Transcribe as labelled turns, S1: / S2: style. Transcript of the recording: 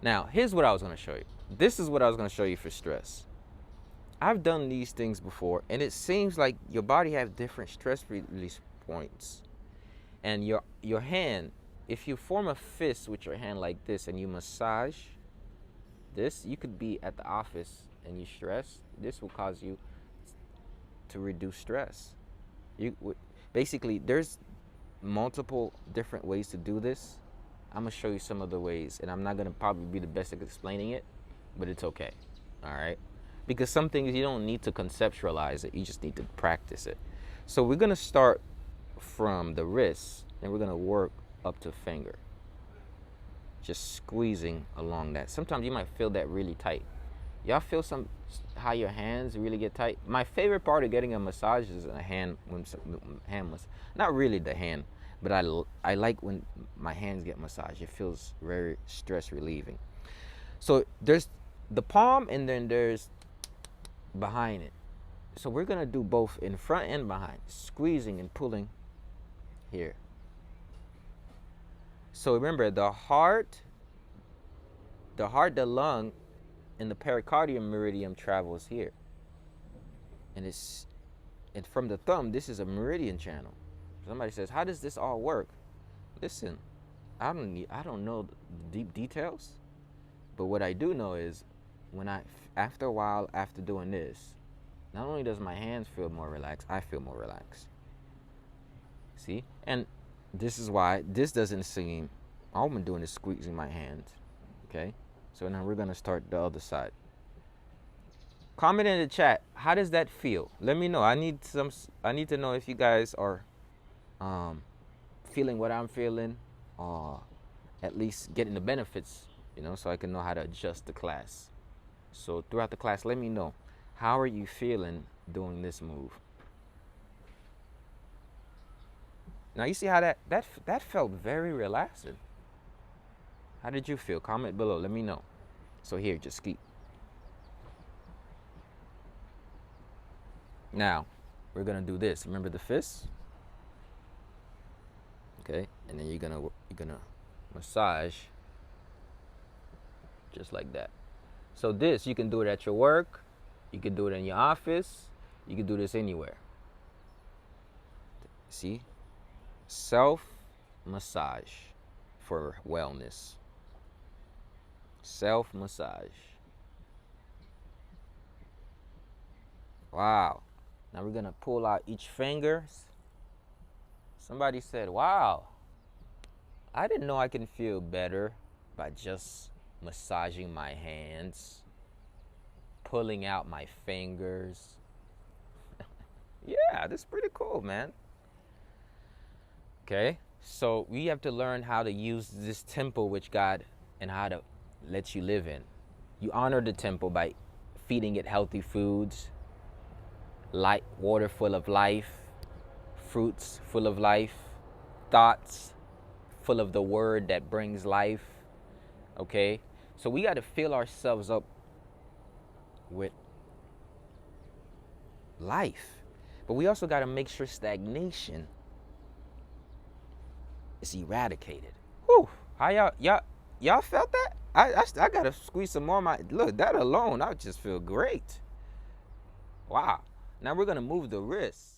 S1: Now, here's what I was going to show you. This is what I was going to show you for stress. I've done these things before, and it seems like your body has different stress release points. And your hand, if you form a fist with your hand like this and you massage this, you could be at the office and you stress. This will cause you to reduce stress. Basically, there's multiple different ways to do this. I'm gonna show you some of the ways, and I'm not gonna probably be the best at explaining it, but it's okay, all right? Because some things you don't need to conceptualize it, you just need to practice it. So we're gonna start from the wrist, and we're gonna work up to finger. Just squeezing along that. Sometimes you might feel that really tight. Y'all feel how your hands really get tight? My favorite part of getting a massage is a hand massage. Not really the hand, but I like when my hands get massaged. It feels very stress relieving. So there's the palm, and then there's behind it. So we're gonna do both in front and behind, squeezing and pulling here. So remember, the heart, the lung, and the pericardium meridian travels here. And from the thumb, this is a meridian channel. Somebody says, how does this all work? Listen, I don't know the deep details, but what I do know is after a while, after doing this, not only does my hands feel more relaxed, I feel more relaxed. See? And this is why this doesn't seem, all I'm doing is squeezing my hands, okay? So now we're gonna start the other side. Comment in the chat, how does that feel? Let me know. I need to know if you guys are feeling what I'm feeling, or at least getting the benefits, so I can know how to adjust the class. So throughout the class, let me know, how are you feeling doing this move? Now you see how that felt very relaxing. How did you feel? Comment below, let me know. So here, just keep. Now, we're gonna do this. Remember the fist? Okay, and then you're gonna massage just like that. So this, you can do it at your work, you can do it in your office, you can do this anywhere. See? Self-massage for wellness. Self-massage. Wow. Now we're gonna pull out each finger. Somebody said, wow, I didn't know I can feel better by just massaging my hands, pulling out my fingers. Yeah, that's pretty cool, man. Okay, so we have to learn how to use this temple which God and how to let you live in. You honor the temple by feeding it healthy foods, light water full of life, fruits full of life, thoughts full of the word that brings life. Okay, so we got to fill ourselves up with life, but we also got to make sure stagnation is eradicated. Whew. How y'all felt that? I gotta squeeze some more. Look, that alone, I just feel great. Wow. Now we're gonna move the wrists.